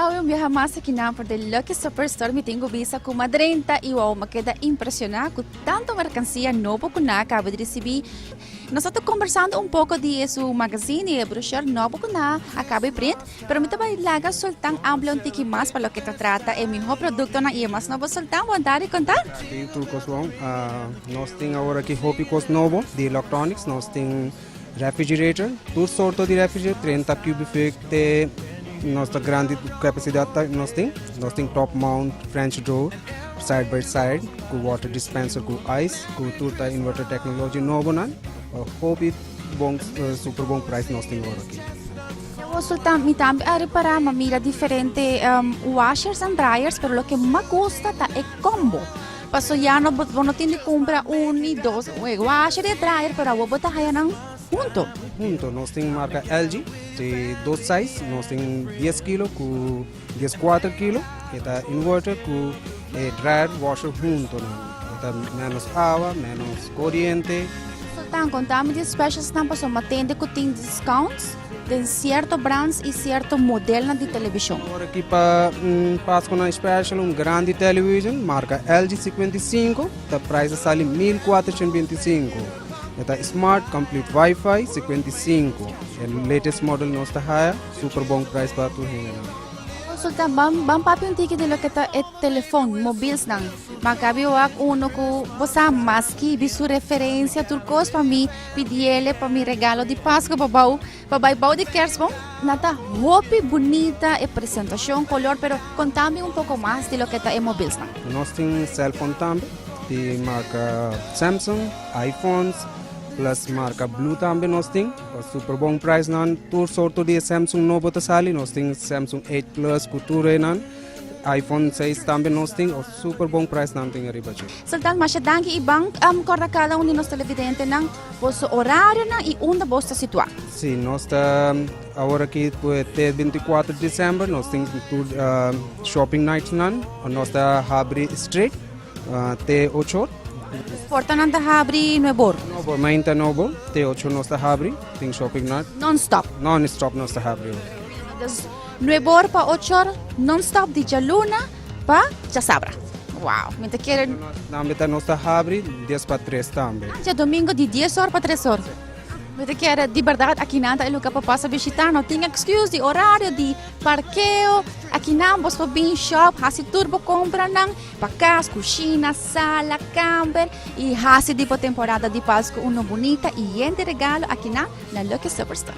Hoy un viaje más aquí por The Lucky Superstore. Me tengo visa con madrenta y wow, me queda impresionada con tanta mercancía nueva que acabo de recibir. Nosotros conversando un poco de su magazine y el brochure nuevo que acabo de print, pero me estaba laga soltan amplio un tiki más para lo que te trata. El mismo producto y más nuevo soltan, voy a dar y contar. Aqui turcos vão, nós temos agora aqui roupas novo de electronics, nós temos refrigerator, tudo sorto de refrigerator, 30 cubic feet, de nossa grande capacidade nós temos top mount French door, side by side, com water dispenser, com ice, com tudo inverter technology novo nan, roupa bom, super bom price nós temos agora aqui. Sultan, mi también hay para mira diferentes washers and dryers, pero lo que más gusta está el combo. Paso ya no tiene que comprar uno y dos washer y dryer, pero vos botas allá junto. Junto, nós temos marca LG, de dos sizes, nós temos 10 kg com 14 kg, está inverter com dryer, washer junto, está menos água, menos corriente. Sultan, contame de specials tampas son matende que tem discounts de ciertos brands y ciertos modelos de televisión. Agora aqui para Páscoa na special, grande televisão, marca LG 55, o preço sale 1425. Está Smart Complete Wi-Fi 55, o latest model não está high, super bom preço para tu. Sultan, bam papi un ticket de lo que está el teléfono, móviles nang. Magabi wak uno ko bosa maski bisu referencia turcos para mí, pidiele para mi regalo de Páscoa para bau de Kersbom. Nata hopi bonita e presentación, color, pero contame un poco más de lo que está el móviles nang. Nós temos cell phone também, de marca Samsung, iPhones, plus marca Blue também nós temos, super bom preço nan, tur sorto de Samsung novo tá sali, nós temos Samsung 8 Plus cultura nan, iPhone 6 também nós temos, super bom preço nan tem arriba. Sultan, mas dangi ibang corda cada um de nós televidentes nang vosso horário nang e onde vos está situado. Sim, nós está agora aqui até 24 de dezembro, nós temos shopping nights nan, nós está Habri Street, até 8 horas. Porta nang habri nuebor. Novo, mainta novo, te 8 nós está Habri, tem shopping night. Non-stop. Non-stop nós está Habri. Das 9 horas para 8 horas, non-stop de Jaluna para Jasabra. Wow, me te quieren. Também está nós está Habri, 10 para 3 também. Ya domingo de 10 horas para 3 horas. Me te quieren, de verdade, aqui nada é lugar para passar visitar, não tem excuse de horário, de parqueo. Aqui não, você pode vir shop, hasi turbo compra não, para casa, cozinha, sala, camper e hasi tipo temporada de Páscoa, uma bonita e de regalo aqui na Lucky Superstore.